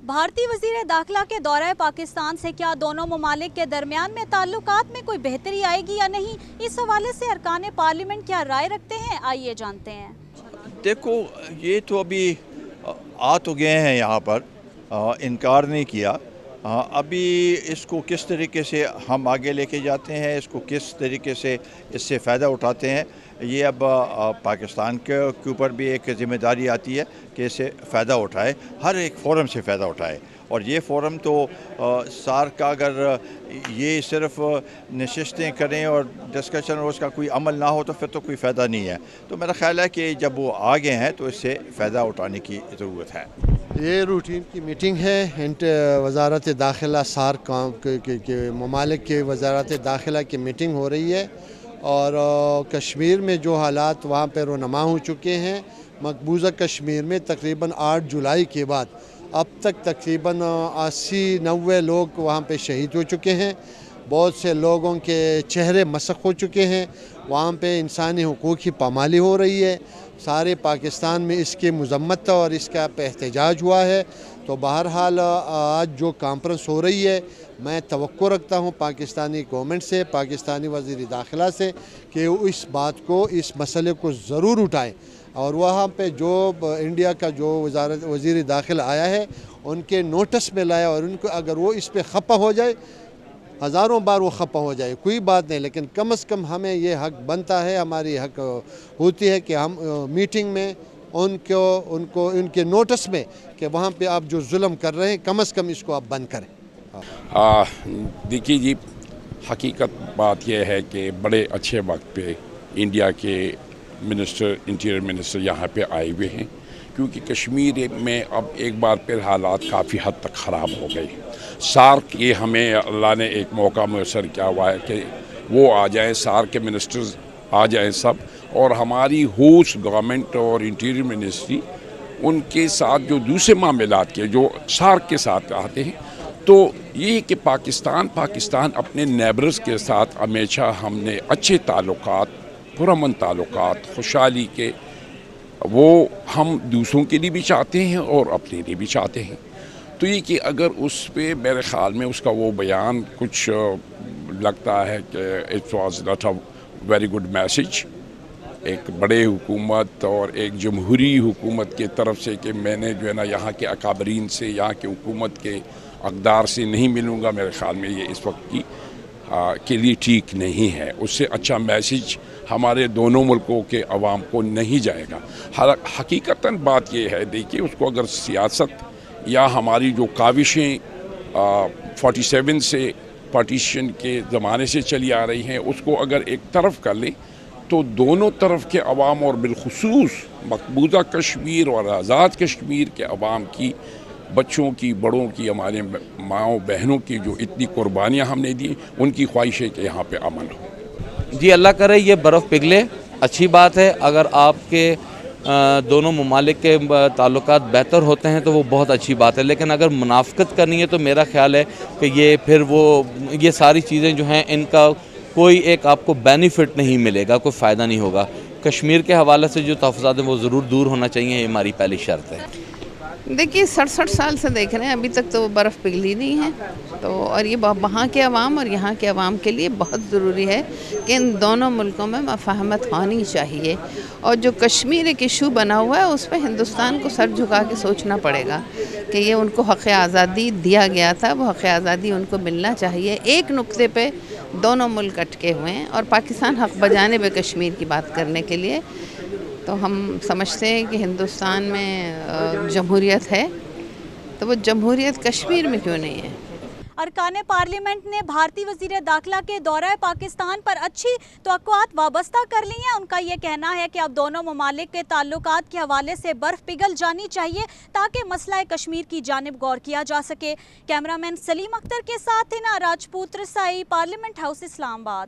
भारतीय वज़ीर दाखिला के दौरे पाकिस्तान से क्या दोनों ममालिक के दरमियान में ताल्लुकात में कोई बेहतरी आएगी या नहीं, इस हवाले से अरकान पार्लियामेंट क्या राय रखते हैं, आइए जानते हैं। देखो, ये तो अभी आ तो गए हैं यहाँ पर, इनकार नहीं किया। अभी इसको किस तरीके से हम आगे लेके जाते हैं, इसको किस तरीके से इससे फ़ायदा उठाते हैं, ये अब पाकिस्तान के ऊपर भी एक ज़िम्मेदारी आती है कि इससे फ़ायदा उठाए, हर एक फ़ोरम से फ़ायदा उठाए। और ये फ़ोरम तो सार्क का अगर ये सिर्फ नशिस्तें करें और डिस्कशन और उसका कोई अमल ना हो तो फिर तो कोई फ़ायदा नहीं है। तो मेरा ख़्याल है कि जब वो आ गए हैं तो इससे फ़ायदा उठाने की ज़रूरत है। ये रूटीन की मीटिंग है। वज़ारत दाखिला सार्क के ममालिक के वज़ारत दाखिला की मीटिंग हो रही है और कश्मीर में जो हालात वहाँ पर रोनमा हो चुके हैं, मकबूजा कश्मीर में तकरीबन 8 जुलाई के बाद अब तक तकरीबन 80-90 लोग वहाँ पे शहीद हो चुके हैं। बहुत से लोगों के चेहरे मसख हो चुके हैं। वहाँ पे इंसानी हुकूक़ की पामाली हो रही है। सारे पाकिस्तान में इसकी मज़म्मत और इसका पे एहतजाज हुआ है। तो बहरहाल आज जो कॉन्फ्रेंस हो रही है, मैं तवक्को रखता हूँ पाकिस्तानी गवर्नमेंट से, पाकिस्तानी वज़ीर दाखिला से कि वो इस बात को, इस मसले को ज़रूर उठाएँ और वहाँ पे जो इंडिया का जो वज़ीर दाखिला आया है उनके नोटिस में लाया और उनको अगर वो इस पे खपा हो जाए, हज़ारों बार वो खपा हो जाए, कोई बात नहीं, लेकिन कम से कम हमें ये हक बनता है, हमारी हक होती है कि हम मीटिंग में उनको उनके नोटिस में कि वहाँ पे आप जो जुल्म कर रहे हैं कम से कम इसको आप बंद करें। देखिए जी, हकीकत बात यह है कि बड़े अच्छे वक्त पे इंडिया के मिनिस्टर, इंटीरियर मिनिस्टर यहाँ पे आए हुए हैं, क्योंकि कश्मीर में अब एक बार फिर हालात काफ़ी हद तक ख़राब हो गए। सार्क ये हमें अल्लाह ने एक मौका मुयसर किया हुआ है कि वो आ जाएं, सार्क के मिनिस्टर्स आ जाएं सब, और हमारी होस्ट गवर्नमेंट और इंटीरियर मिनिस्ट्री उनके साथ जो दूसरे मामलात के जो सार्क के साथ आते हैं, तो ये कि पाकिस्तान अपने नेबर्स के साथ हमेशा हमने अच्छे ताल्लुकात, पुरअमन ताल्लुकात, खुशहाली के, वो हम दूसरों के लिए भी चाहते हैं और अपने लिए भी चाहते हैं। तो ये कि अगर उस पे मेरे ख़्याल में उसका वो बयान कुछ लगता है कि it was not a very good message एक बड़े हुकूमत और एक जमहूरी हुकूमत के तरफ से कि मैंने जो है ना यहाँ के अकाबरीन से, यहाँ के हुकूमत के अक़दार से नहीं मिलूँगा। मेरे ख़्याल में ये इस वक्त के लिए ठीक नहीं है। उससे अच्छा मैसेज हमारे दोनों मुल्कों के अवाम को नहीं जाएगा। हकीकतन बात ये है, देखिए, उसको अगर सियासत या हमारी जो काविशें 47 से पार्टीशन के ज़माने से चली आ रही हैं, उसको अगर एक तरफ कर लें तो दोनों तरफ के अवाम और बिलखुसूस मकबूजा कश्मीर और आज़ाद कश्मीर के अवाम की, बच्चों की, बड़ों की, हमारे माँओं बहनों की जो इतनी कुर्बानियाँ हमने दी, उनकी ख्वाहिश है कि यहाँ पे अमन हो। जी, अल्लाह करे ये बर्फ़ पिघले, अच्छी बात है। अगर आपके दोनों ममालिक के ताल्लुकात बेहतर होते हैं तो वो बहुत अच्छी बात है, लेकिन अगर मुनाफ़िकत करनी है तो मेरा ख़्याल है कि ये सारी चीज़ें जो हैं, इनका कोई एक आपको बेनिफिट नहीं मिलेगा, कोई फ़ायदा नहीं होगा। कश्मीर के हवाले से जो तहफ़्फ़ुज़ात हैं वो ज़रूर दूर होना चाहिए, ये हमारी पहली शर्त है। देखिए, 67 साल से देख रहे हैं, अभी तक तो बर्फ़ पिघली नहीं है। तो और ये वहाँ के अवाम और यहाँ के अवाम के लिए बहुत ज़रूरी है कि इन दोनों मुल्कों में मफ़ाहमत होनी चाहिए। और जो कश्मीर एक इशू बना हुआ है, उस पर हिंदुस्तान को सर झुका के सोचना पड़ेगा कि ये उनको हक़ आज़ादी दिया गया था, वो हक़ आज़ादी उनको मिलना चाहिए। एक नुक्ते पे दोनों मुल्क अटके हुए हैं और पाकिस्तान हक़ बजाने पे कश्मीर की बात करने के लिए। तो हम समझते हैं कि हिंदुस्तान में जमहूरियत है, तो वो जमहूरियत कश्मीर में क्यों नहीं है। अरकान पार्लियामेंट ने भारतीय वज़ीर दाखिला के दौरे पाकिस्तान पर अच्छी तवक्कुआत वाबस्ता कर ली हैं। उनका ये कहना है कि अब दोनों ममालिक के ताल्लुकात के हवाले से बर्फ़ पिघल जानी चाहिए ताकि मसला कश्मीर की जानिब गौर किया जा सके। कैमरामैन सलीम अख्तर के साथ हिना राजपूत रसाई, पार्लियामेंट हाउस, इस्लामाबाद।